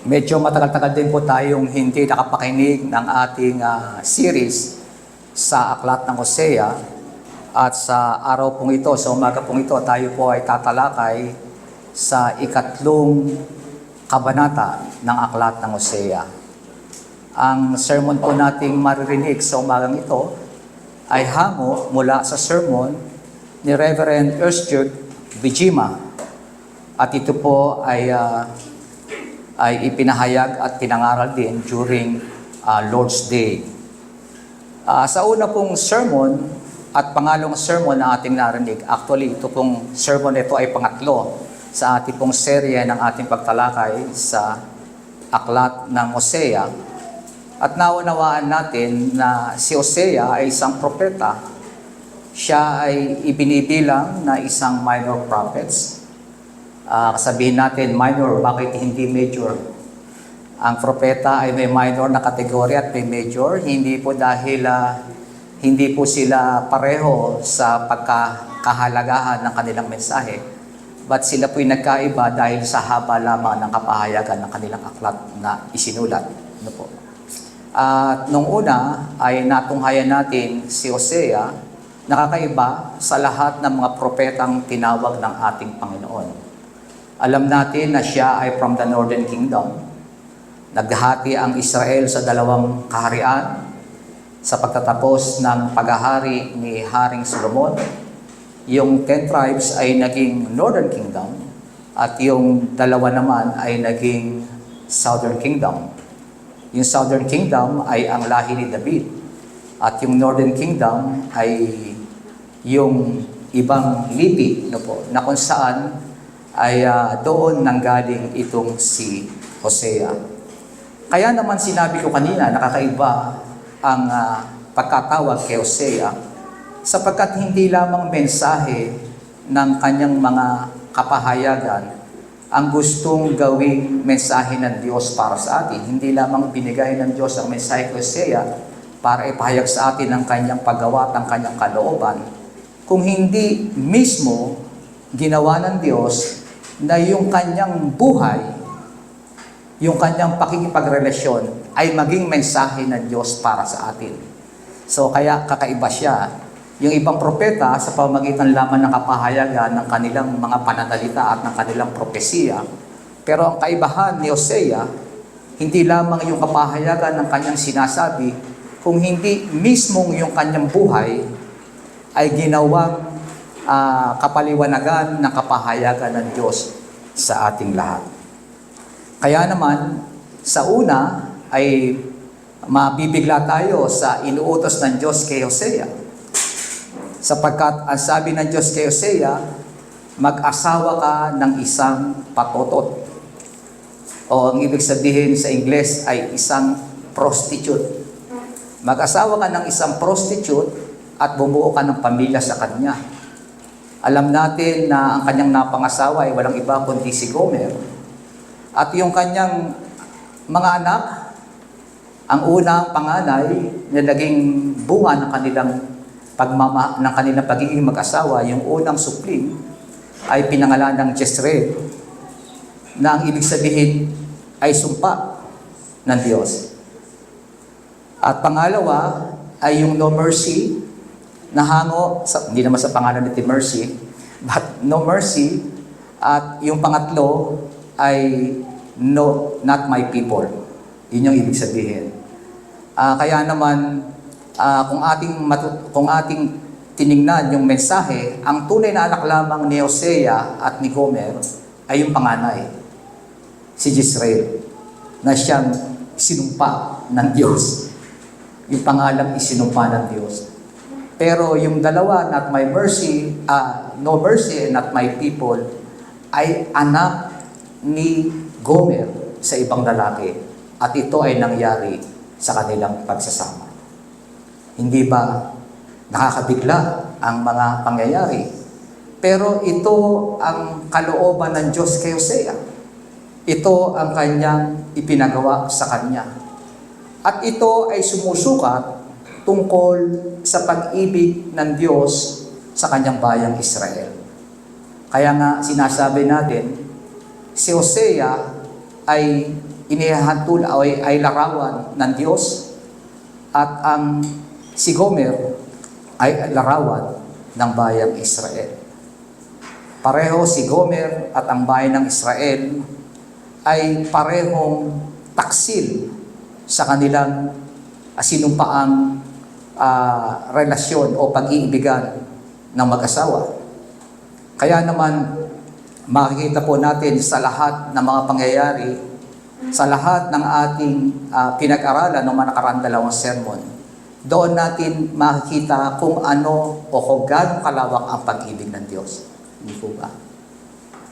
Medyo matagal-tagal din po tayong hindi nakapakinig ng ating series sa Aklat ng Hosea. At sa araw pong ito, sa umaga pong ito, tayo po ay tatalakay sa ikatlong kabanata ng Aklat ng Hosea. Ang sermon po nating maririnig sa umagang ito ay hango mula sa sermon ni Reverend Erskine Bijima. At ito po ay ipinahayag at pinangaral din during Lord's Day. Sa una pong sermon at pangalawang sermon na ating narinig, actually ito pong sermon ito ay pangatlo sa ating pong serye ng ating pagtalakay sa Aklat ng Hosea. At naunawaan natin na si Hosea ay isang propeta. Siya ay ibinibilang na isang minor prophets. Sabihin natin minor, bakit hindi major? Ang propeta ay may minor na kategory at may major, hindi po dahil hindi po sila pareho sa pagkakahalagahan ng kanilang mensahe, but sila po'y nagkaiba dahil sa haba lamang ng kapahayagan ng kanilang aklat na isinulat. Ano po? At nung una ay natunghayan natin si Hosea, nakakaiba sa lahat ng mga propetang tinawag ng ating Panginoon. Alam natin na siya ay from the Northern Kingdom. Naghati ang Israel sa dalawang kaharian sa pagtatapos ng paghahari ni Haring Solomon. Yung 10 tribes ay naging Northern Kingdom at yung dalawa naman ay naging Southern Kingdom. Yung Southern Kingdom ay ang lahi ni David at yung Northern Kingdom ay yung ibang lipi na kung saan ay doon nanggaling itong si Hosea. Kaya naman sinabi ko kanina, nakakaiba ang pagkatawag kay Hosea sapagkat hindi lamang mensahe ng kanyang mga kapahayagan ang gustong gawing mensahe ng Diyos para sa atin. Hindi lamang binigay ng Diyos ang mensahe kay Hosea para ipahayag sa atin ang kanyang paggawa at ang kanyang kalooban, kung hindi mismo ginawa ng Diyos na yung kanyang buhay, yung kanyang pakikipagrelasyon ay maging mensahe ng Diyos para sa atin. So kaya kakaiba siya. Yung ibang propeta sa pamamagitan lamang ng kapahayagan ng kanilang mga pananalita at ng kanilang propesiya. Pero ang kaibahan ni Hosea, hindi lamang yung kapahayagan ng kanyang sinasabi, kung hindi mismong yung kanyang buhay ay ginawang kapaliwanagan ng kapahayagan ng Diyos sa ating lahat. Kaya naman, sa una ay mabibigla tayo sa inuutos ng Diyos kay Hosea. Sapagkat ang sabi ng Diyos kay Hosea, mag-asawa ka ng isang patotot. O ang ibig sabihin sa Ingles ay isang prostitute. Mag-asawa ka ng isang prostitute at bumuo ka ng pamilya sa kanya. Alam natin na ang kanyang napangasawa ay walang iba kundi si Gomer. At yung kanyang mga anak, ang unang panganay na naging bunga ng kanilang pagiging mag-asawa, yung unang supling, ay pinangalan ng Jezreel, na ang ibig sabihin ay sumpa ng Diyos. At pangalawa ay yung no mercy, na hango, hindi naman sa pangalan ni Mercy, but no mercy. At yung pangatlo ay no, not my people. Yun yung ibig sabihin. Kaya naman, kung ating tiningnan yung mensahe, ang tunay na anak lamang ni Hosea at ni Gomer ay yung panganay, si Jezreel, na siyang sinumpa ng Diyos. Yung pangalang isinumpa ng Diyos. Pero yung dalawa, not my mercy, no mercy and not my people, ay anak ni Gomer sa ibang lalaki. At ito ay nangyari sa kanilang pagsasama. Hindi ba nakakabigla ang mga pangyayari? Pero ito ang kalooban ng Diyos kay Hosea. Ito ang kanyang ipinagawa sa kanya. At ito ay sumusukat tungkol sa pag-ibig ng Diyos sa kanyang bayang Israel. Kaya nga sinasabi natin, si Hosea ay inihahantul ay larawan ng Diyos at ang si Gomer ay larawan ng bayang Israel. Pareho si Gomer at ang bayan ng Israel ay parehong taksil sa kanilang sinumpaang relasyon o pag-iibigan ng mag-asawa. Kaya naman, makikita po natin sa lahat ng mga pangyayari, sa lahat ng ating pinag-aralan ng mga nakaraang dalawang sermon, doon natin makikita kung ano o kung gaano kalawak ang pag-ibig ng Diyos. Hindi po ba?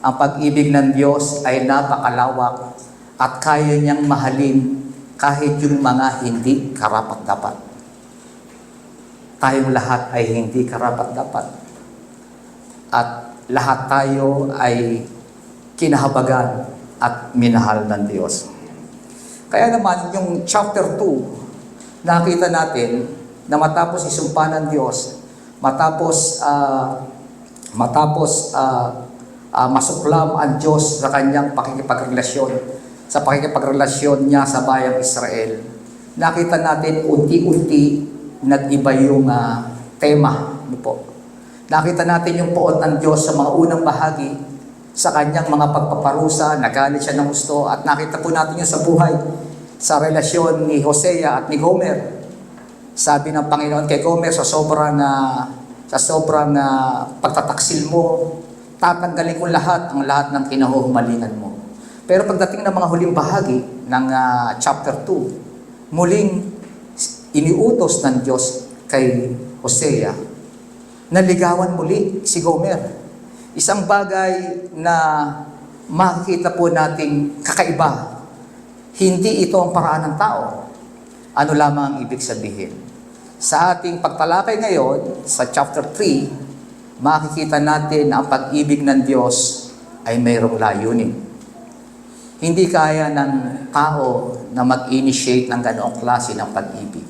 Ang pag-ibig ng Diyos ay napakalawak at kaya niyang mahalin kahit yung mga hindi karapat-dapat. Tayong lahat ay hindi karapat-dapat. At lahat tayo ay kinahabagan at minahal ng Diyos. Kaya naman, yung chapter 2, nakita natin na matapos isumpa ng Diyos, matapos masuklam ang Diyos sa kanyang pakikipagrelasyon niya sa bayang Israel, nakita natin unti-unti nag-iba yung tema. Po. Nakita natin yung poot ng Diyos sa mga unang bahagi sa kanyang mga pagpaparusa, nagalit siya ng gusto, at nakita po natin yung sa buhay, sa relasyon ni Hosea at ni Gomer. Sabi ng Panginoon kay Gomer, sa sobrang pagtataksil mo, tatanggalin ko lahat ng kinahuhumalingan mo. Pero pagdating ng mga huling bahagi ng chapter 2, muling iniutos ng Diyos kay Hosea na ligawan muli si Gomer. Isang bagay na makikita po nating kakaiba. Hindi ito ang paraan ng tao. Ano lamang ang ibig sabihin? Sa ating pagtalakay ngayon, sa chapter 3, makikita natin na ang pag-ibig ng Diyos ay mayroong layunin. Hindi kaya ng tao na mag-initiate ng ganoong klase ng pag-ibig.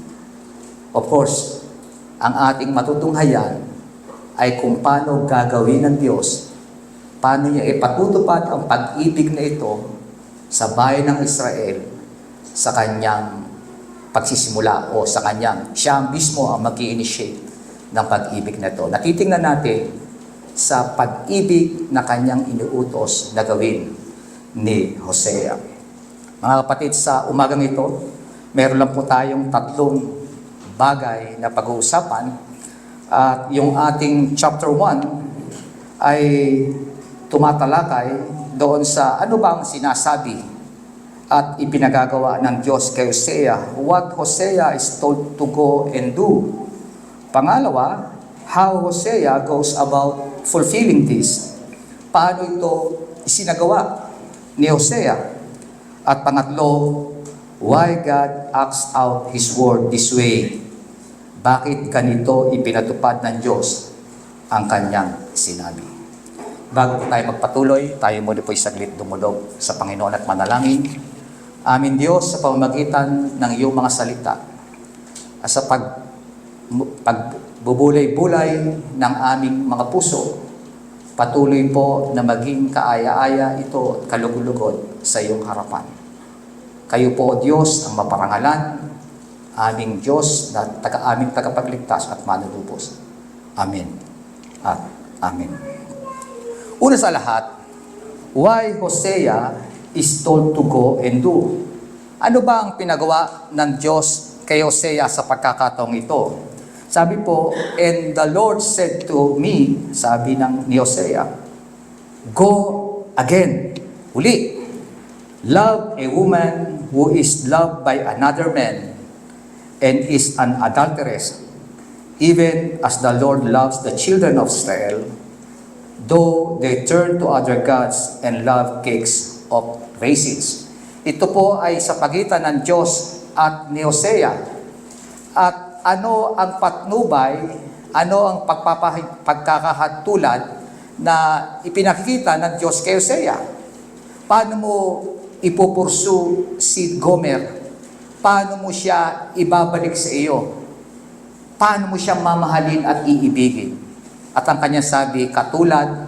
Of course, ang ating matutunghayan ay kung paano gagawin ng Diyos, paano niya ipatutupad ang pag-ibig na ito sa bayan ng Israel sa kanyang pagsisimula o sa kanyang, siya mismo ang mag-i-initiate ng pag-ibig na ito. Natitingnan natin sa pag-ibig na kanyang iniutos na gawin ni Hosea. Mga kapatid, sa umagang ito, meron lang po tayong 3 bagay na pag-uusapan. At yung ating chapter 1 ay tumatalakay doon sa ano bang sinasabi at ipinagagawa ng Diyos kay Hosea. What Hosea is told to go and do. Pangalawa, how Hosea goes about fulfilling this. Paano ito isinagawa ni Hosea. At pangatlo, why God acts out His word this way. Bakit ganito ipinatupad ng Diyos ang kanyang sinabi? Bago tayo magpatuloy, tayo muna po saglit dumulog sa Panginoon at manalangin. Amin Diyos, sa pamamagitan ng iyong mga salita, sa pagbubulay-bulay ng aming mga puso, patuloy po na maging kaaya-aya ito at kalugod-lugod sa iyong harapan. Kayo po, Diyos, ang maparangalan, aming Diyos na aming tagapagligtas at manunubos. Amen at Amen. Una sa lahat, why Hosea is told to go and do. Ano ba ang pinagawa ng Diyos kay Hosea sa pagkakataong ito? Sabi po, and the Lord said to me, sabi ni Hosea, go again, uli, love a woman who is loved by another man and is an adulteress, even as the Lord loves the children of Israel, though they turn to other gods and love cakes of raisins. Ito po ay sa pagitan ng Diyos at ni Hosea. At ano ang patnubay, ano ang pagkakahatulan na ipinakikita ng Diyos kay Hosea? Paano mo ipupursu si Gomer? Paano mo siya ibabalik sa iyo? Paano mo siya mamahalin at iibigin? At ang kanya sabi, katulad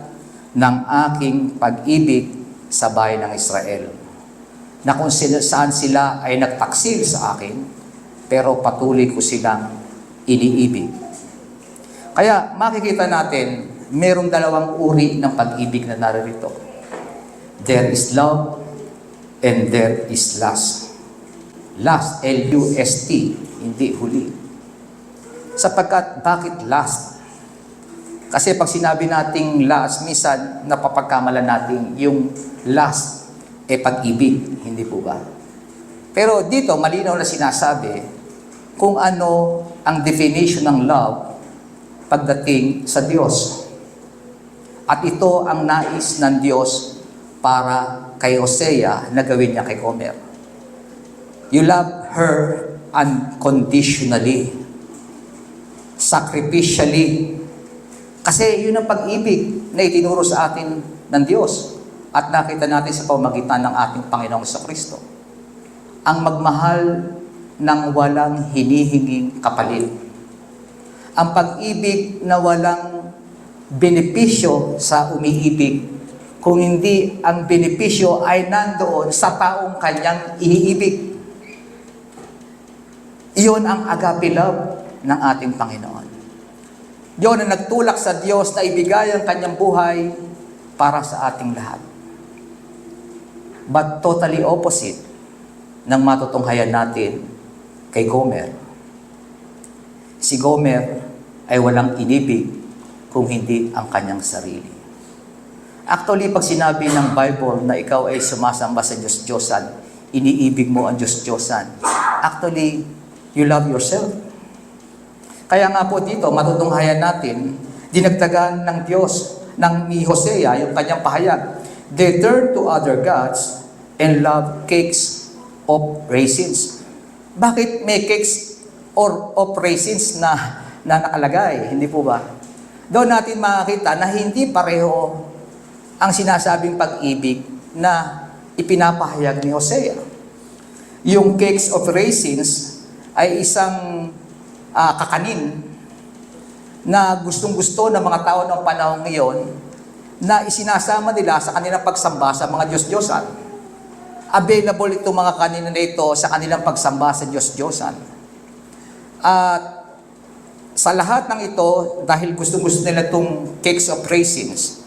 ng aking pag-ibig sa bayan ng Israel. na kung saan sila ay nagtaksil sa akin, pero patuloy ko silang iniibig. Kaya makikita natin, mayroong dalawang uri ng pag-ibig na narito. There is love and there is lust. Lust, L-U-S-T, hindi huli. Sapagkat, bakit lust? Kasi pag sinabi nating lust, minsan napapagkamalan natin yung lust pag-ibig, hindi po ba? Pero dito, malinaw na sinasabi kung ano ang definition ng love pagdating sa Diyos. At ito ang nais ng Diyos para kay Hosea na gawin niya kay Gomer. You love her unconditionally, sacrificially. Kasi yun ang pag-ibig na itinuro sa atin ng Diyos. At nakita natin sa pamamagitan ng ating Panginoong Kristo. Ang magmahal ng walang hinihinging kapalit. Ang pag-ibig na walang benepisyo sa umiibig, kung hindi ang benepisyo ay nandoon sa taong kanyang iniibig. Iyon ang agape love ng ating Panginoon. Yun ang nagtulak sa Diyos na ibigay ang kanyang buhay para sa ating lahat. But totally opposite ng matutunghayan natin kay Gomer. Si Gomer ay walang inibig kung hindi ang kanyang sarili. Actually, pag sinabi ng Bible na ikaw ay sumasamba sa Diyos-Diyosan, iniibig mo ang Diyos-Diyosan, actually, you love yourself. Kaya nga po dito, matutunghayan natin, dinagdagan ng Diyos, ni Hosea, yung kanyang pahayag. They turn to other gods and love cakes of raisins. Bakit may cakes of raisins na nakalagay? Hindi po ba? Doon natin makakita na hindi pareho ang sinasabing pag-ibig na ipinapahayag ni Hosea. Yung cakes of raisins ay isang kakanin na gustong-gusto ng mga tao ng panahon ngayon na isinasama nila sa kanilang pagsamba sa mga Diyos-Diyosan. Available itong mga kanina na ito sa kanilang pagsamba sa Diyos-Diyosan. At sa lahat ng ito, dahil gusto-gusto nila itong cakes of raisins,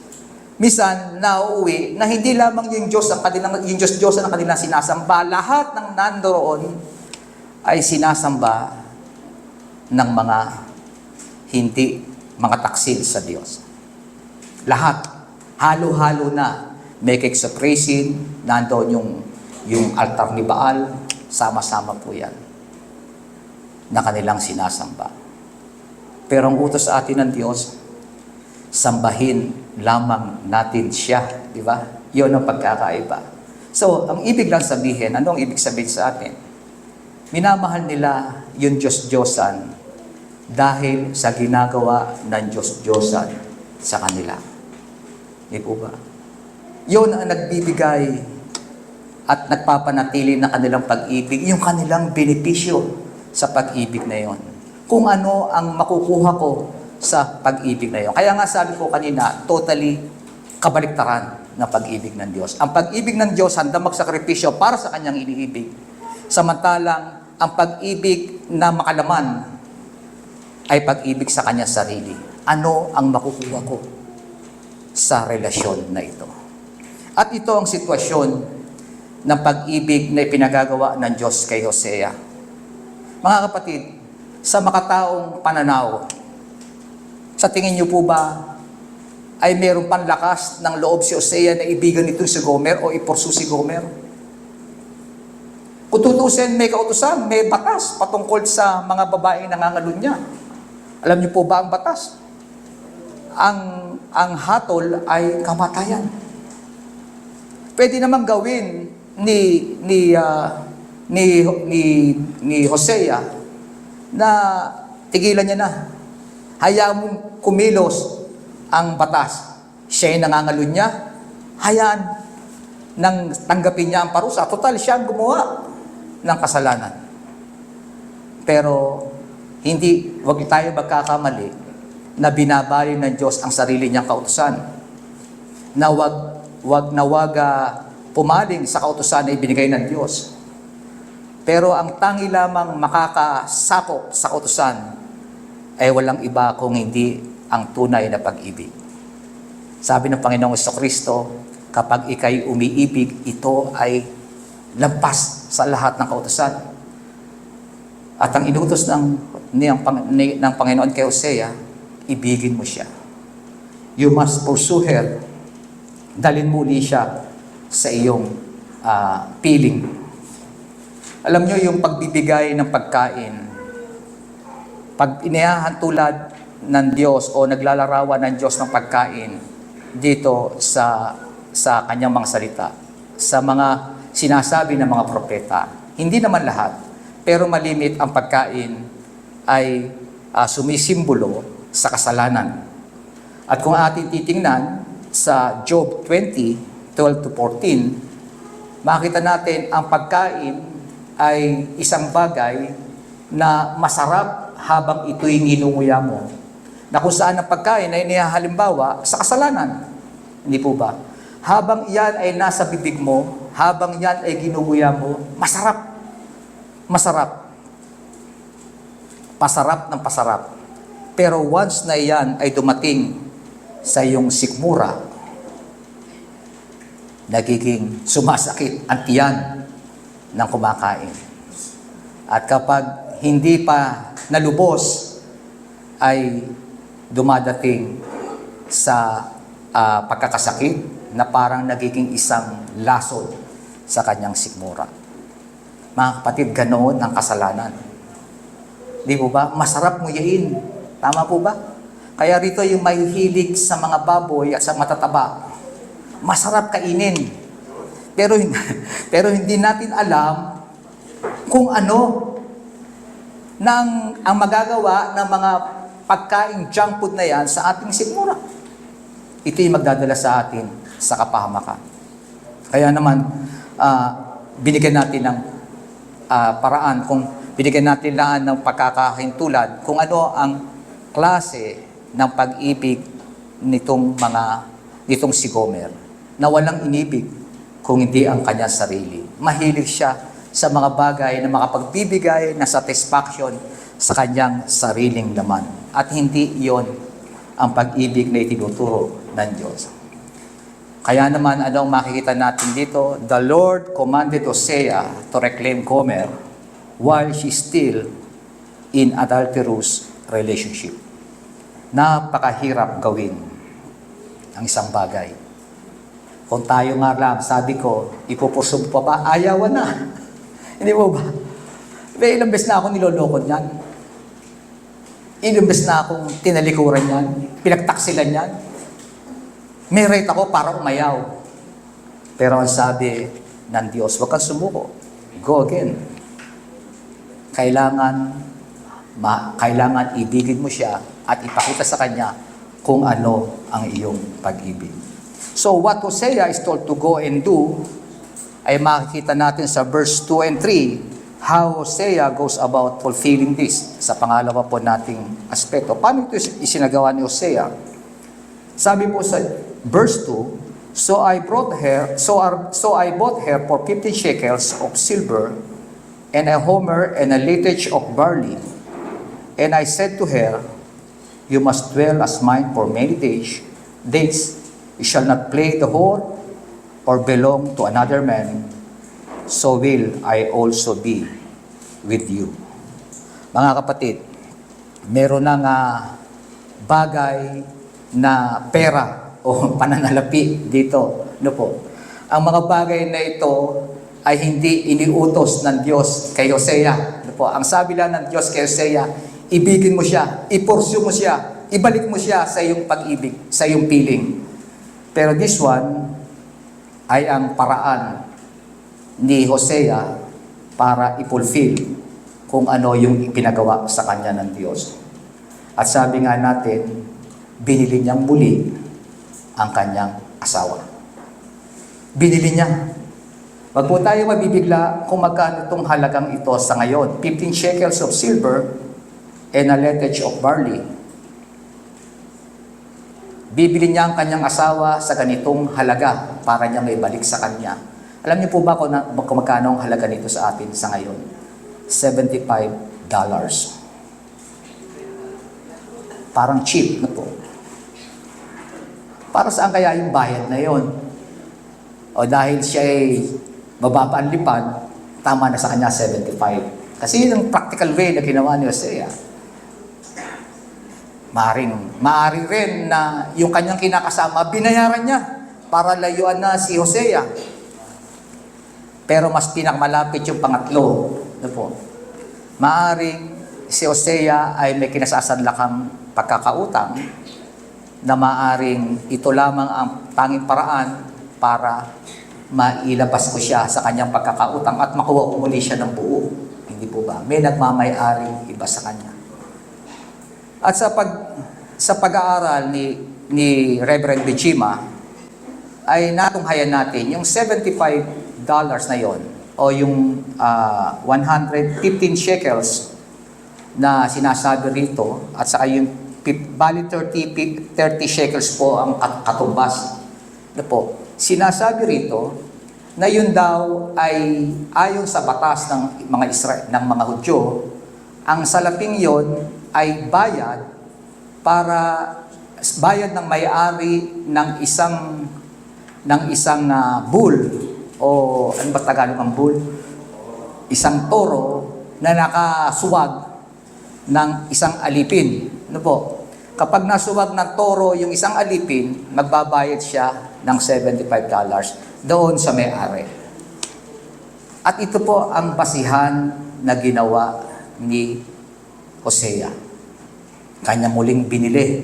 minsan nauuwi na hindi lamang yung Diyos-Diyosan ang kanilang sinasamba, lahat ng nandoon ay sinasamba ng mga hindi mga taksil sa Diyos. Lahat, halo-halo na. May cakes of raisin, nandoon yung altar ni Baal, sama-sama po yan na kanilang sinasamba. Pero ang utos sa atin ng Diyos, sambahin lamang natin siya, di ba? Yun ang pagkakaiba. So, ang ibig lang sabihin, anong ibig sabihin sa atin? Minamahal nila yung Diyos-Diyosan dahil sa ginagawa ng Diyos-Diyosan sa kanila. Di po ba? Yun ang nagbibigay at nagpapanatili ng kanilang pag-ibig, yung kanilang benepisyo sa pag-ibig na yon. Kung ano ang makukuha ko sa pag-ibig na yon. Kaya nga sabi ko kanina, totally kabaliktaran ng pag-ibig ng Diyos. Ang pag-ibig ng Diyos, handa magsakripisyo para sa kanyang iniibig. Samantalang, ang pag-ibig na makalaman ay pag-ibig sa kanyang sarili. Ano ang makukuha ko sa relasyon na ito? At ito ang sitwasyon ng pag-ibig na ipinagagawa ng Diyos kay Hosea. Mga kapatid, sa makataong pananaw, sa tingin niyo po ba ay mayroong panlakas ng loob si Hosea na ibigan nito si Gomer o ipursu si Gomer? Kung tutusin, may kautusan, may batas patungkol sa mga babaeng nangangalunya. Alam niyo po ba ang batas? Ang hatol ay kamatayan. Pwede namang gawin ni Hosea na tigilan niya na. Hayaan mong kumilos ang batas. Siya ay nangangalunya. Hayaan nang tanggapin niya ang parusa. Total, siya ang gumawa ng kasalanan. Pero wag tayo magkakamali na binabali ng Diyos ang sarili niyang kautusan. Na wag pumaling sa kautusan na ibinigay ng Diyos. Pero ang tangi lamang makakasakop sa kautusan ay walang iba kung hindi ang tunay na pag-ibig. Sabi ng Panginoong Jesucristo, kapag ikay umiibig, ito ay lampas sa lahat ng kautusan. At ang inutos ng Panginoon kay Hosea, ibigin mo siya. You must pursue her. Dalhin muli siya sa iyong piling. Alam nyo, yung pagbibigay ng pagkain, pag inihahantulad ng Diyos o naglalarawan ng Diyos ng pagkain dito sa kanyang mga salita, sa mga sinasabi ng mga propeta, hindi naman lahat, pero malimit ang pagkain ay sumisimbolo sa kasalanan. At kung ating titingnan sa Job 20:12-14, makita natin ang pagkain ay isang bagay na masarap habang ito'y nginunguya mo. Na kung saan ang pagkain ay inihahalimbawa sa kasalanan. Hindi po ba? Habang yan ay nasa bibig mo, habang yan ay ginunguya mo, masarap. Masarap. Pasarap ng pasarap. Pero once na yan ay dumating sa iyong sikmura, nagiging sumasakit ang tiyan ng kumakain. At kapag hindi pa nalubos, ay dumadating sa pagkakasakit na parang nagiging isang lasod sa kanyang sikmura. Mga kapatid, ganoon ang kasalanan. Di po ba? Masarap nguyain. Tama po ba? Kaya rito yung mahihilig sa mga baboy at sa matataba. Masarap kainin. Pero hindi natin alam kung ano ang magagawa ng mga pagkain junk food na yan sa ating sikmura. Ito yung magdadala sa atin sa kapahamakan. Kaya naman, binigyan natin ng paraan, kung binigyan natin laan ng pagkakahintulad, kung ano ang klase ng pag-ibig nitong si Gomer, na walang inibig kung hindi ang kanyang sarili. Mahilig siya sa mga bagay na makapagbibigay ng satisfaction sa kanyang sariling laman. At hindi iyon ang pag-ibig na itinuturo ng Diyos. Kaya naman, anong makikita natin dito? The Lord commanded Hosea to reclaim Gomer while she's still in adulterous relationship. Napakahirap gawin ang isang bagay. Kung tayo nga lang, sabi ko, ipupurso pa ba? Ayawan na. Hindi mo ba? Ilang beses na akong nilolokod yan. Ilang beses na akong tinalikuran yan. Pinagtaksilan yan. May right ako para umayaw. Pero ang sabi ng Diyos, huwag kang sumuko. Go again. Kailangan ibigin mo siya at ipakita sa kanya kung ano ang iyong pag-ibig. So what Hosea is told to go and do, ay makikita natin sa verse 2 and 3, how Hosea goes about fulfilling this. Sa pangalawa po nating aspeto. Paano ito isinagawa ni Hosea? Sabi po sa verse 2, So I bought her for 50 shekels of silver, and a homer and a litage of barley. And I said to her, You must dwell as mine for many days. You shall not play the whore or belong to another man. So will I also be with you. Mga kapatid, meron ng bagay na pera o pananalapi dito. Ano po? Ang mga bagay na ito ay hindi iniutos ng Diyos kay Hosea. Ano po? Ang sabi lang ng Diyos kay Hosea, ibigin mo siya, ipursue mo siya, ibalik mo siya sa iyong pag-ibig, sa iyong piling. Pero this one ay ang paraan ni Hosea para ipulfill kung ano yung ipinagawa sa kanya ng Diyos. At sabi nga natin, binili niyang muli ang kanyang asawa. Binili niya. Wag po tayo mabibigla kung magkano itong halagang ito sa ngayon. 15 shekels of silver and a litage of barley. Bibili niya ang kanyang asawa sa ganitong halaga para niya may balik sa kanya. Alam niyo po ba kung magkano ang halaga nito sa atin sa ngayon? $75. Parang cheap na po. Para saan kaya yung bayad na yon? O dahil siya ay mababa ang lipad, tama na sa kanya 75. Kasi yun ang practical way na ginawa ni Hosea. Maaring rin na yung kanyang kinakasama, binayaran niya para layuan na si Hosea. Pero mas pinakamalapit yung pangatlo. Ano po? Maaring si Hosea ay may kinasasadlakang pagkakautang na maaring ito lamang ang tanging paraan para mailabas ko siya sa kanyang pagkakautang at makuha ko muli siya ng buo. Hindi po ba? May nagmamay-aring iba sa kanya. At sa pag-aaral ni Reverend Bijima, ay natunghayan natin yung $75 na yon o yung 115 shekels na sinasabi rito at saka yung bali 30 shekels po ang katumbas. Na po, sinasabi rito na yun daw ay ayon sa batas ng ng mga Hudyo, ang salaping yon ay bayad ng may-ari ng isang bull o ano ba Tagalog ang bull? Isang toro na nakasuwag ng isang alipin. Ano po? Kapag nasuwag ng toro yung isang alipin, magbabayad siya ng $75 doon sa may-ari. At ito po ang basihan na ginawa ni Hosea. Kanya muling binili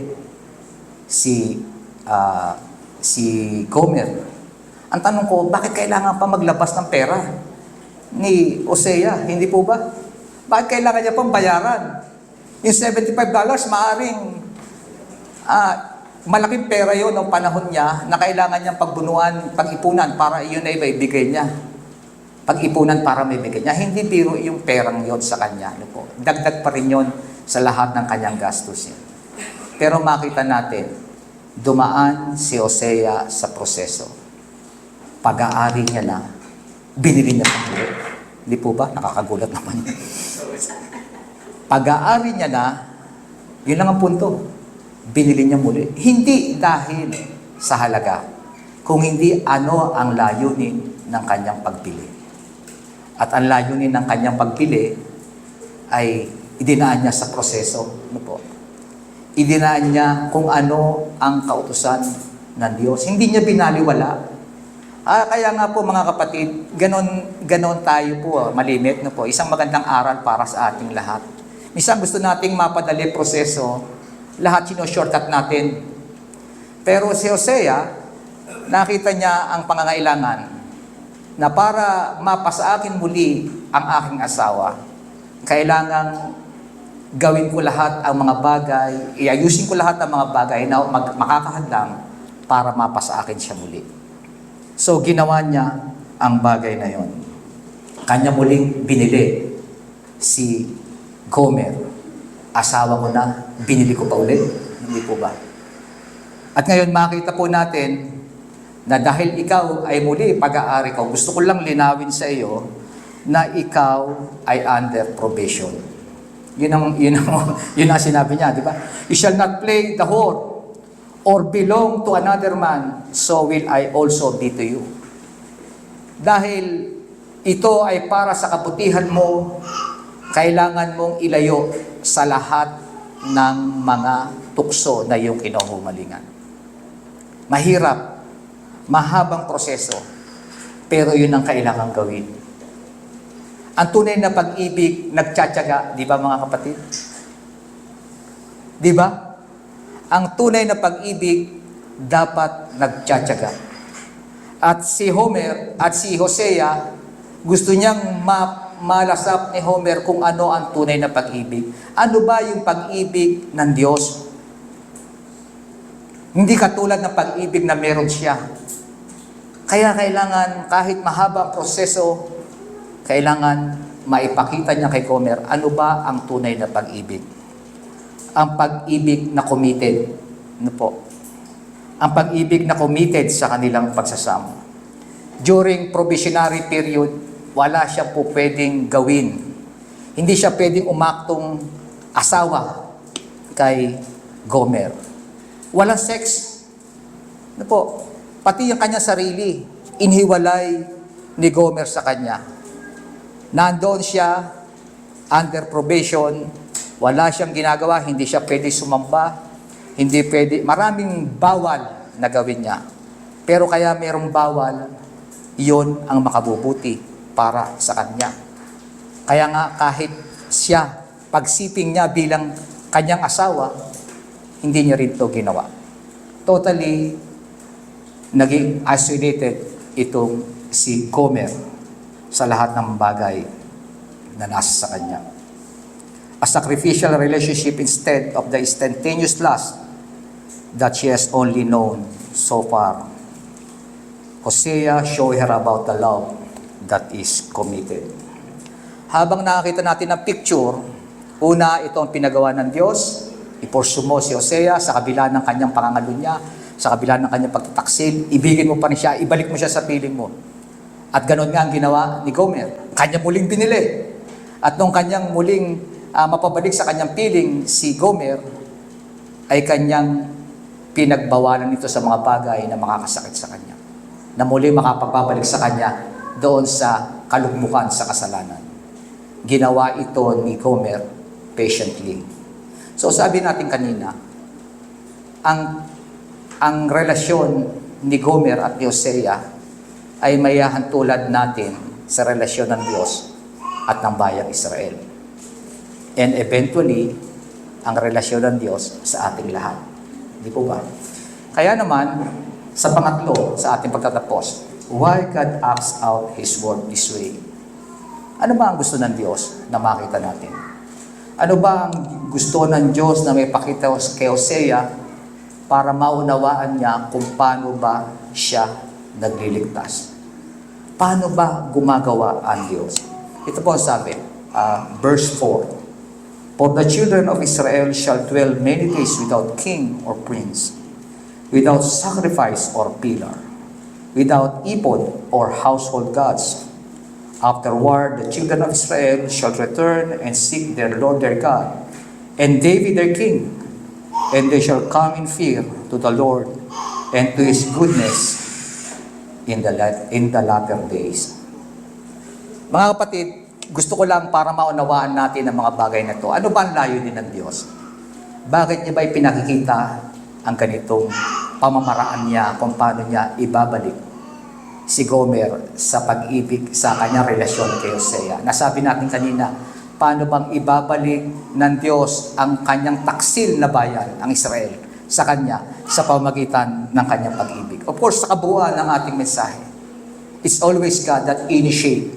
si Gomer. Ang tanong ko, bakit kailangan pa maglabas ng pera ni Hosea? Hindi po ba? Bakit kailangan niya pang bayaran? Yung $75, maaaring malaking pera yon ng panahon niya na kailangan niyang pag-ipunan para iyon ay maibigay niya. Pag-ipunan para maibigay niya. Hindi biro yung perang yon sa kanya. Ano po? Dagdag pa rin yon sa lahat ng kanyang gastos niya. Pero makita natin, dumaan si Hosea sa proseso. Pag-aari niya na, binili niya pang ulit. Hindi po ba? Nakakagulat naman. Pag-aari niya na, yun lang ang punto. Binili niya muli. Hindi dahil sa halaga, kung hindi ano ang layunin ng kanyang pagbili. At ang layunin ng kanyang pagbili ay idinaan niya sa proseso. Ano po? Idinaan niya kung ano ang kautusan ng Diyos. Hindi niya binaliwala. Kaya nga po mga kapatid, ganon tayo po, malimit na po. Isang magandang aral para sa ating lahat. Minsan gusto nating mapadali proseso, lahat shortcut natin. Pero si Hosea, nakita niya ang pangangailangan na para mapasa akin muli ang aking asawa, kailangang gawin ko lahat ang mga bagay, iayusin ko lahat ang mga bagay na makakahadlang para mapasa akin siya muli. So, ginawa niya ang bagay na yon. Kanya muling binili si Gomer. Asawa ko na, binili ko pa ulit. Hindi po ba? At ngayon makita po natin na dahil ikaw ay muli pag-aari ko, gusto ko lang linawin sa iyo na ikaw ay under probation. Yun ang sinabi niya, di ba? You shall not play the whore or belong to another man, so will I also be to you. Dahil ito ay para sa kabutihan mo, kailangan mong ilayo sa lahat ng mga tukso na iyong kinuhumalingan. Mahirap, mahabang proseso, pero yun ang kailangan gawin. Ang tunay na pag-ibig, nagtsatsaga, di ba mga kapatid? Di ba? Ang tunay na pag-ibig, dapat nagtsatsaga. At si Homer at si Hosea, gusto niyang malasap ni Homer kung ano ang tunay na pag-ibig. Ano ba yung pag-ibig ng Diyos? Hindi katulad ng pag-ibig na meron siya. Kaya kailangan, kahit mahaba ang proseso, kailangan maipakita niya kay Homer, ano ba ang tunay na pag-ibig? Ang pag-ibig na committed. Ano po? Ang pag-ibig na committed sa kanilang pagsasama. during probationary period, wala siya po pwedeng gawin. Hindi siya pwedeng umaktong asawa kay Gomer. Walang sex. Ano po, pati yung kanya sarili, inhiwalay ni Gomer sa kanya. Nandoon siya, under probation, wala siyang ginagawa, hindi siya pwede sumamba, hindi pwede, maraming bawal na gawin niya. Pero kaya merong bawal, iyon ang makabubuti para sa kanya. Kaya nga kahit siya, pagsiping niya bilang kanyang asawa, hindi niya rin ito ginawa. Totally naging isolated itong si Gomer sa lahat ng bagay na nasa sa kanya. A sacrificial relationship instead of the instantaneous lust that she has only known so far. Hosea show her about the love that is committed. Habang nakakita natin ang picture, una, ito ang pinagawa ng Diyos, iporsu mo si Hosea sa kabila ng kanyang pangangalunya, sa kabila ng kanyang pagtataksil, ibigin mo pa rin siya, ibalik mo siya sa piling mo. At ganoon nga ang ginawa ni Gomer. Kanya muling binili. At nung kanyang muling mapabalik sa kanyang piling, si Gomer ay kanyang pinagbawalan ito sa mga bagay na makakasakit sa kanya. Na muli makapagbabalik sa kanya doon sa kalugmukan sa kasalanan. Ginawa ito ni Gomer patiently. So sabi natin kanina, ang relasyon ni Gomer at ni Hosea ay mayahantulad natin sa relasyon ng Diyos at ng bayang Israel. And eventually, ang relasyon ng Diyos sa ating lahat. Di po ba? Kaya naman, sa pangatlo, sa ating pagtatapos, why God acts out His word this way? Ano ba ang gusto ng Diyos na makita natin? Ano ba ang gusto ng Diyos na may pakita kay Hosea para maunawaan niya kung paano ba siya nagliligtas? Paano ba gumagawa ang Diyos? Ito po ang sabi, verse 4. For the children of Israel shall dwell many days without king or prince, without sacrifice or pillar, without ephod or household gods. Afterward, the children of Israel shall return and seek their Lord their God, and David their king, and they shall come in fear to the Lord and to His goodness in the latter days. Mga kapatid, gusto ko lang para maunawaan natin ang mga bagay na ito. Ano ba ang layunin ng Diyos? Bakit niya ba ipinakikita ang ganitong pamamaraan niya kung paano niya ibabalik si Gomer sa pag-ibig sa kanyang relasyon kay Hosea? Nasabi natin kanina, paano bang ibabalik ng Diyos ang kanyang taksil na bayan, ang Israel, sa kanya sa pamamagitan ng kanyang pag-ibig? Of course, sa kabuuan ng ating mensahe, it's always God that initiate.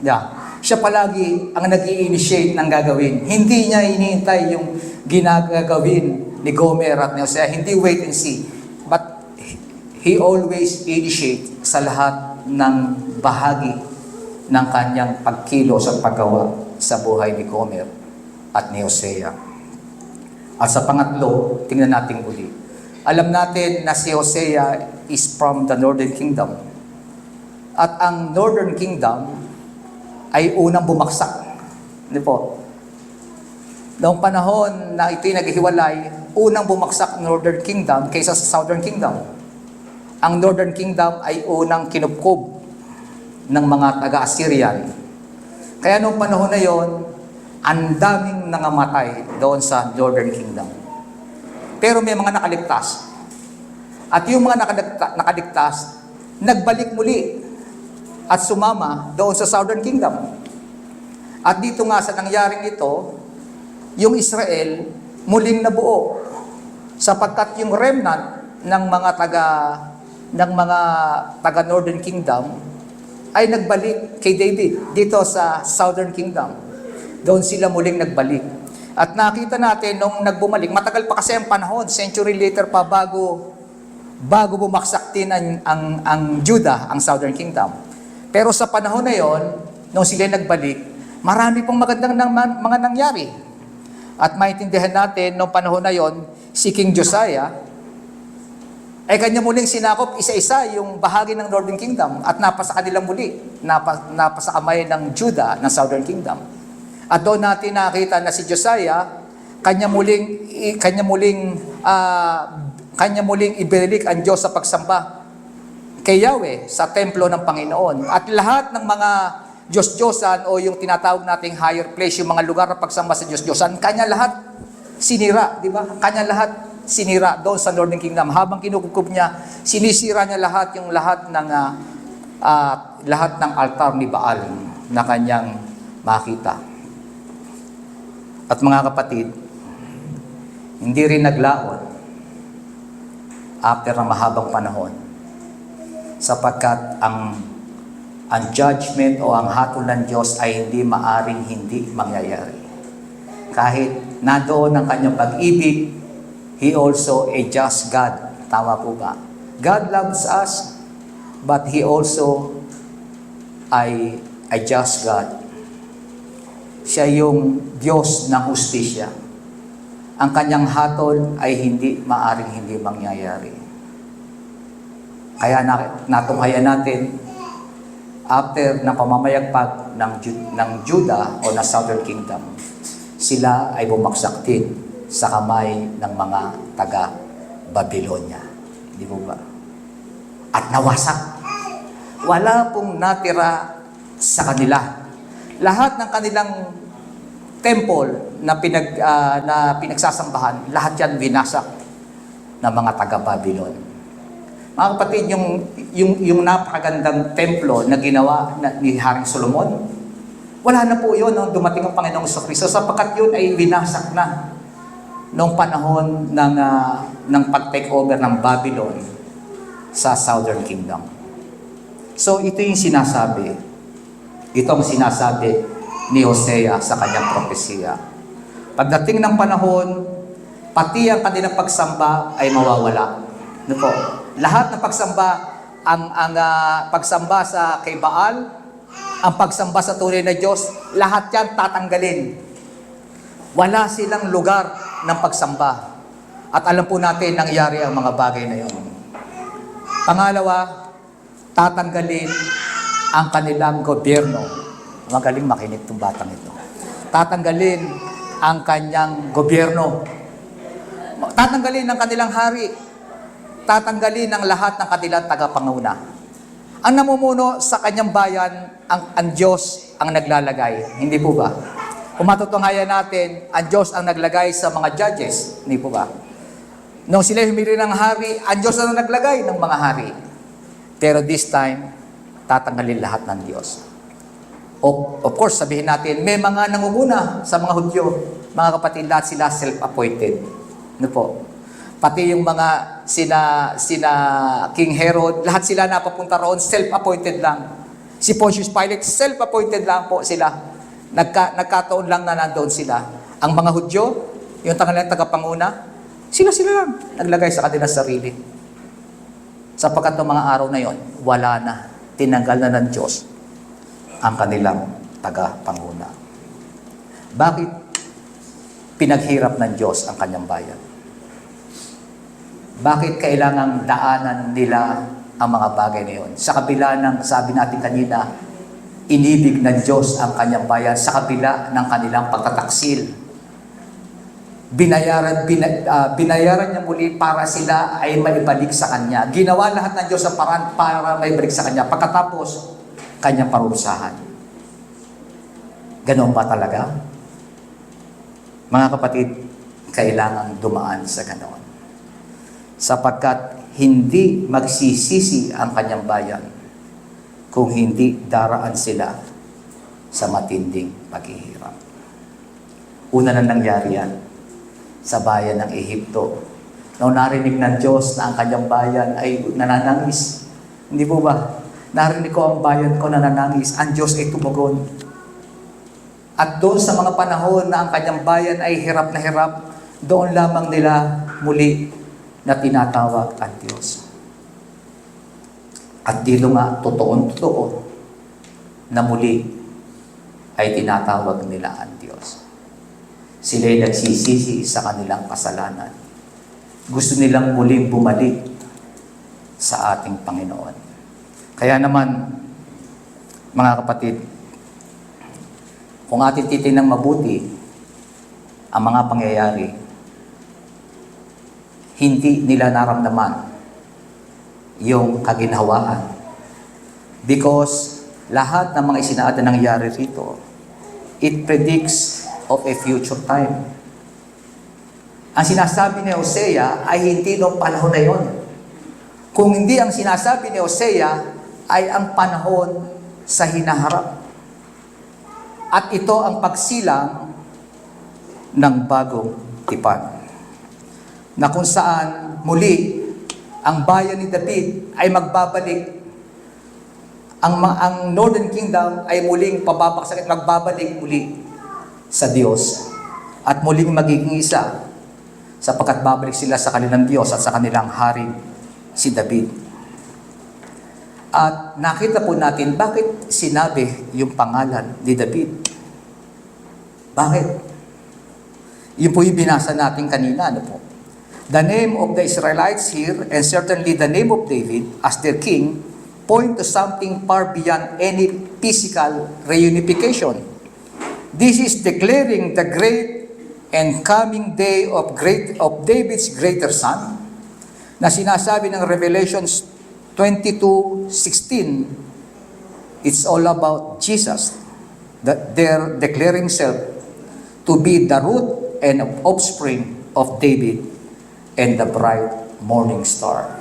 Yeah. Siya palagi ang nag-i-initiate ng gagawin. Hindi niya hinihintay yung ginagagawin ni Gomer at ni Hosea. Hindi wait and see. But He always initiate sa lahat ng bahagi ng kanyang pagkilos at paggawa sa buhay ni Gomer at ni Hosea. At sa pangatlo, tingnan natin uli. Alam natin na si Hosea is from the Northern Kingdom. At ang Northern Kingdom ay unang bumaksak. Hindi po. Noong panahon na ito'y naghihiwalay, unang bumaksak ang Northern Kingdom kaysa sa Southern Kingdom. Ang Northern Kingdom ay unang kinupkob ng mga taga-Assyrian. Kaya noong panahon na yon, ang daming nangamatay doon sa Northern Kingdom. Pero may mga nakaligtas. At yung mga nakaligtas, nagbalik muli at sumama doon sa Southern Kingdom. At dito nga sa nangyaring ito, yung Israel muling nabuo sapagkat yung remnant ng mga taga Northern Kingdom ay nagbalik kay David dito sa Southern Kingdom. Doon sila muling nagbalik. At nakita natin nung nagbumalik, matagal pa kasi ang panahon, century later pa bago bumaksak din ang Judah, ang Southern Kingdom. Pero sa panahon na yon, nung sila nagbalik, marami pong magandang mga nangyari. At maintindihan natin, nung panahon na yon, si King Josiah ay kanya muling sinakop isa-isa yung bahagi ng Northern Kingdom at napasa kanilang muli, napasa kamay ng Judah ng Southern Kingdom. At doon natin nakita na si Josiah, kanya muling ibinalik ang Diyos sa pagsamba kay Yahweh sa templo ng Panginoon. At lahat ng mga Diyos-Diyosan o yung tinatawag nating higher place, yung mga lugar na pagsamba sa Diyos-Diyosan, kanya lahat sinira, di ba? Kanya lahat sinira doon sa Northern Kingdom. Habang kinukukup niya, sinisira niya lahat ng altar ni Baal na kanyang makita. At mga kapatid, hindi rin naglaon after ng mahabang panahon sapagkat ang judgment o ang hatol ng Diyos ay hindi maaring hindi mangyayari. Kahit nandoon ang kanyang pag-ibig, He also a just God. Tama po ba? God loves us, but He also ay a just God. Siya yung Diyos ng hustisya. Ang kanyang hatol ay hindi maaring hindi mangyayari. Kaya natunghayan natin, after ng pamamayagpag ng Judah o ng Southern Kingdom, sila ay bumagsak din sa kamay ng mga taga-Babylonia. Di ba? At nawasak. Wala pong natira sa kanila. Lahat ng kanilang temple na pinagsasambahan, lahat yan binasak ng mga taga-Babylon. Mga kapatid, yung napakagandang templo na ginawa ni Haring Solomon, wala na po yun nung dumating ang Panginoong Kristo sapagkat yun ay binasak na noong panahon ng pag-take over ng Babylon sa Southern Kingdom. So ito yung sinasabi. Ito ang sinasabi ni Hosea sa kanyang propesiya. Pagdating ng panahon, pati ang kanilang pagsamba ay mawawala. Ano po? Lahat ng pagsamba, ang pagsamba sa kay Baal, ang pagsamba sa tunay na Diyos, lahat yan tatanggalin. Wala silang lugar ng pagsamba. At alam po natin nangyari ang mga bagay na yun. Pangalawa, tatanggalin ang kanilang gobyerno. Magaling makinig itong batang ito. Tatanggalin ang kanyang gobyerno. Tatanggalin ang kanilang hari. Tatanggalin ang lahat ng kanilang tagapanguna. Ang namumuno sa kanyang bayan, ang Diyos ang naglalagay. Hindi po ba? Kung matutunghayan natin, ang Diyos ang naglagay sa mga judges. Hindi po ba? Nung sila humili ng hari, ang Diyos ang naglagay ng mga hari. Pero this time, tatanggalin lahat ng Diyos. Of course, sabihin natin, may mga nangunguna sa mga Hudyo. Mga kapatid, lahat sila self-appointed. Ano po? Pati yung mga sina King Herod, lahat sila napapunta roon, self-appointed lang. Si Pontius Pilate, self-appointed lang po sila. Nagkataon lang na nandoon sila. Ang mga Hudyo, yung kanilang tagapanguna, sila lang naglagay sa kanilang sarili. Sapagkat ng mga araw na yon, wala na. Tinanggal na ng Diyos ang kanilang tagapanguna. Bakit pinaghirap ng Diyos ang kanyang bayan? Bakit kailangang daanan nila ang mga bagay na yon? Sa kabila ng, sabi natin kanina, inibig ng Diyos ang kanyang bayan sa kabila ng kanilang pagtataksil. Binayaran niya muli para sila ay maibalik sa Kanya. Ginawa lahat ng Diyos ang paraan para maibalik sa Kanya. Pagkatapos, Kanyang parusahan. Ganoon ba talaga? Mga kapatid, kailangan dumaan sa ganoon. Sapagkat hindi magsisisi ang Kanyang bayan kung hindi daraan sila sa matinding paghihirap. Una na nangyari yan sa bayan ng Ehipto. Nung narinig ng Diyos na ang kanyang bayan ay nananangis. Hindi po ba? Narinig ko ang bayan ko nananangis. Ang Diyos ay tumugon. At doon sa mga panahon na ang kanyang bayan ay hirap na hirap, doon lamang nila muli na tinatawag ang Diyos. At dito nga, totoo na muli ay tinatawag nila ang Diyos. Sila'y nagsisisi sa kanilang kasalanan. Gusto nilang muling bumalik sa ating Panginoon. Kaya naman, mga kapatid, kung ating titinang mabuti ang mga pangyayari, hindi nila naramdaman yung kaginhawaan. Because lahat ng mga isinaad na nangyari rito, it predicts of a future time. Ang sinasabi ni Hosea ay hindi noong panahon na yon. Kung hindi ang sinasabi ni Hosea ay ang panahon sa hinaharap. At ito ang pagsilang ng bagong tipan. Na kung saan muli ang bayan ni David ay magbabalik. Ang Northern Kingdom ay muling pababagsak at magbabalik muli sa Diyos. At muling magiging isa sapagkat babalik sila sa kanilang Diyos at sa kanilang hari, si David. At nakita po natin bakit sinabi yung pangalan ni David. Bakit? Yun po yung binasa natin kanina. Ano po? The name of the Israelites here, and certainly the name of David as their king, point to something far beyond any physical reunification. This is declaring the great and coming day of David's greater son, na sinasabi ng Revelations 22:16, it's all about Jesus, that they're declaring himself to be the root and offspring of David and the bright morning star.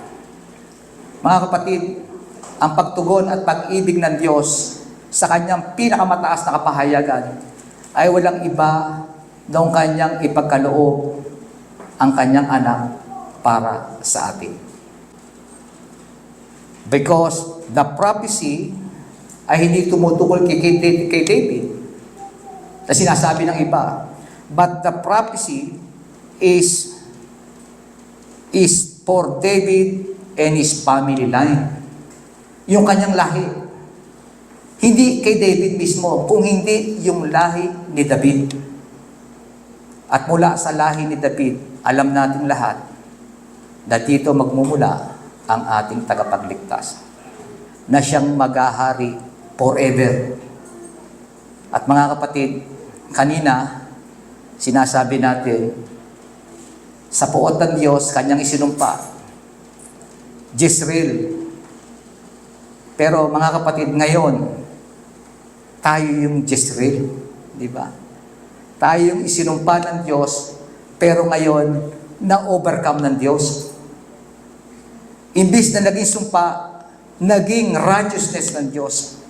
Mga kapatid, ang pagtugon at pag-ibig ng Diyos sa kanyang pinakamataas na kapahayagan ay walang iba noong kanyang ipagkaloob ang kanyang anak para sa atin. Because the prophecy ay hindi tumutukol kay David na sinasabi ng iba. But the prophecy is for David and his family line. Yung kanyang lahi. Hindi kay David mismo, kung hindi yung lahi ni David. At mula sa lahi ni David, alam natin lahat na dito magmumula ang ating tagapagligtas na siyang maghahari forever. At mga kapatid, kanina, sinasabi natin, sa puot ng Diyos, kanyang isinumpa, Jezreel. Pero mga kapatid, ngayon, tayo yung Jezreel, di ba? Tayo yung isinumpa ng Diyos, pero ngayon, na-overcome ng Diyos. Imbis na naging sumpa, naging righteousness ng Diyos.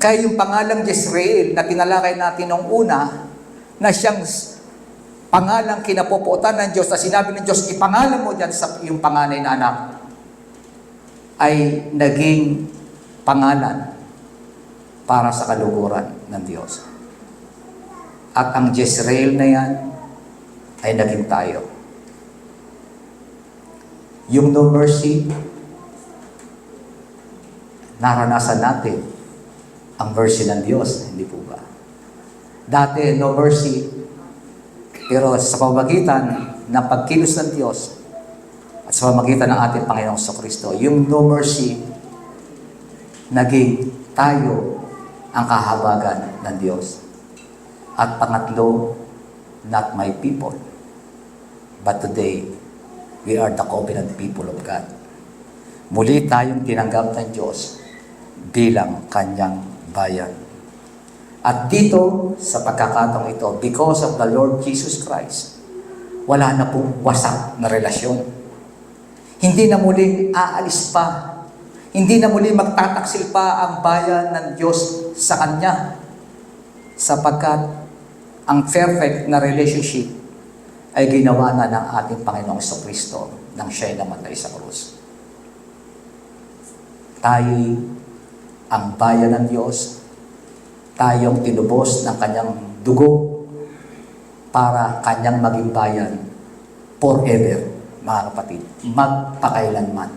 Kaya yung pangalang Jezreel na tinalakay natin noong una, na siyang pangalang kinapopuotan ng Diyos, na sinabi ng Diyos, ipangalan mo dyan sa iyong panganay na anak, ay naging pangalan para sa kaluguran ng Diyos. At ang Jezreel na yan ay naging tayo. Yung no mercy, naranasan natin ang mercy ng Diyos, hindi po ba? Dati, no mercy, pero sa pamamagitan ng pagkilos ng Diyos at sa pamamagitan ng ating Panginoong Kristo, yung no mercy, naging tayo ang kahabagan ng Diyos. At pangatlo, not my people, but today, we are the covenant people of God. Muli tayong tinanggap ng Diyos bilang kanyang bayan. At dito, sa pagkakataong ito, because of the Lord Jesus Christ, wala na pong wasak na relasyon. Hindi na muling aalis pa. Hindi na muling magtataksil pa ang bayan ng Diyos sa Kanya. Sapagkat ang perfect na relationship ay ginawa na ng ating Panginoong Kristo nang siya'y namatay sa krus. Tayo'y ang bayan ng Diyos, tayong tinubos ng kanyang dugo para kanyang maging bayan forever, mga kapatid, magpakailanman.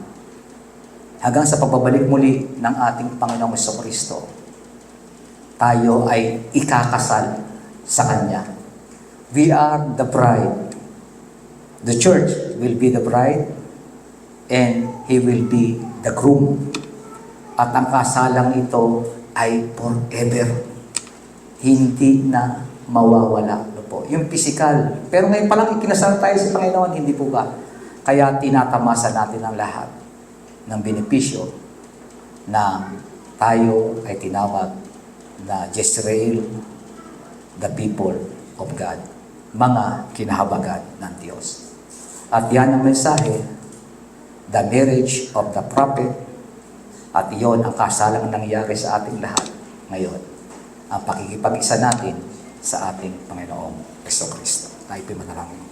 Hanggang sa pagbabalik muli ng ating Panginoong Kristo, tayo ay ikakasal sa Kanya. We are the bride. The church will be the bride, and he will be the groom. At ang kasalang ito ay forever. Hindi na mawawala. Ano po? Yung physical. Pero ngayon pa lang ikinasal tayo sa Panginoon, hindi po ba? Kaya tinatamasa natin ang lahat ng benepisyo na tayo ay tinawag na Jezreel, the people of God, mga kinahabagan ng Diyos. At yan ang mensahe, the marriage of the prophet, at iyon ang kasalang nangyari sa ating lahat ngayon. Ang pakikipag-isa natin sa ating Panginoong Jesucristo. Tayo po'y manalangin.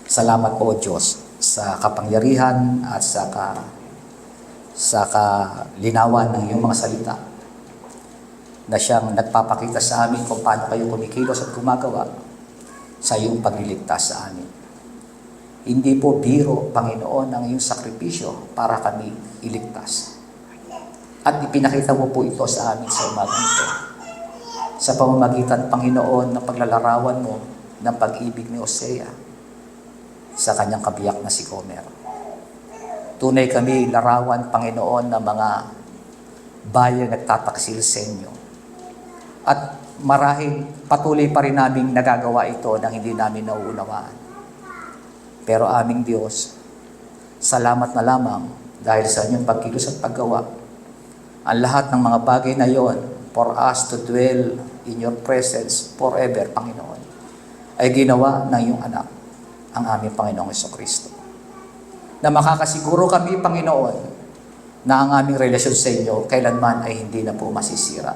Salamat po, O Diyos, sa kapangyarihan at sa kalinawan ng iyong mga salita na siyang nagpapakita sa amin kung paano kayo kumikilos at gumagawa sa iyong pagliligtas sa amin. Hindi po biro, Panginoon, ang iyong sakripisyo para kami iligtas. At ipinakita mo po ito sa amin sa umagang ito. Sa pamamagitan, Panginoon, ng paglalarawan mo ng pag-ibig ni Hosea sa kanyang kabiyak na si Gomer. Tunay kami larawan, Panginoon, ng mga bayan nagtataksil sa inyo. At marahil patuloy pa rin namin nagagawa ito nang hindi namin nauunawaan. Pero aming Diyos, salamat na lamang dahil sa inyong pagkilos at paggawa. Ang lahat ng mga bagay na yon for us to dwell in your presence forever, Panginoon, ay ginawa ng iyong anak, ang aming Panginoong Jesucristo. Na makakasiguro kami, Panginoon, na ang aming relasyon sa inyo kailanman ay hindi na po masisira.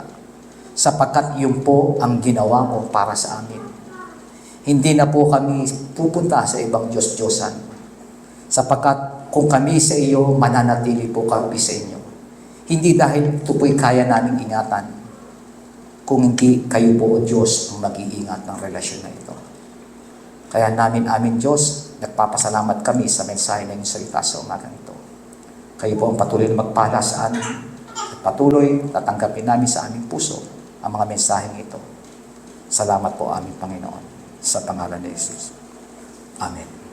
Sapagkat yun po ang ginawa mo para sa amin. Hindi na po kami pupunta sa ibang Diyos-Diyosan. Sapagkat kung kami sa iyo, mananatili po kami sa inyo. Hindi dahil ito po'y kaya naming ingatan, kung hindi kayo po, O Diyos, ang mag-iingat ng relasyon na ito. Kaya amin Diyos, nagpapasalamat kami sa mensahe ng iyong salita sa umagang ito. Kayo po ang patuloy na magpala sa amin at patuloy tatanggapin namin sa aming puso ang mga mensaheng ito. Salamat po aming Panginoon. Sa pangalan ni Jesus. Amen.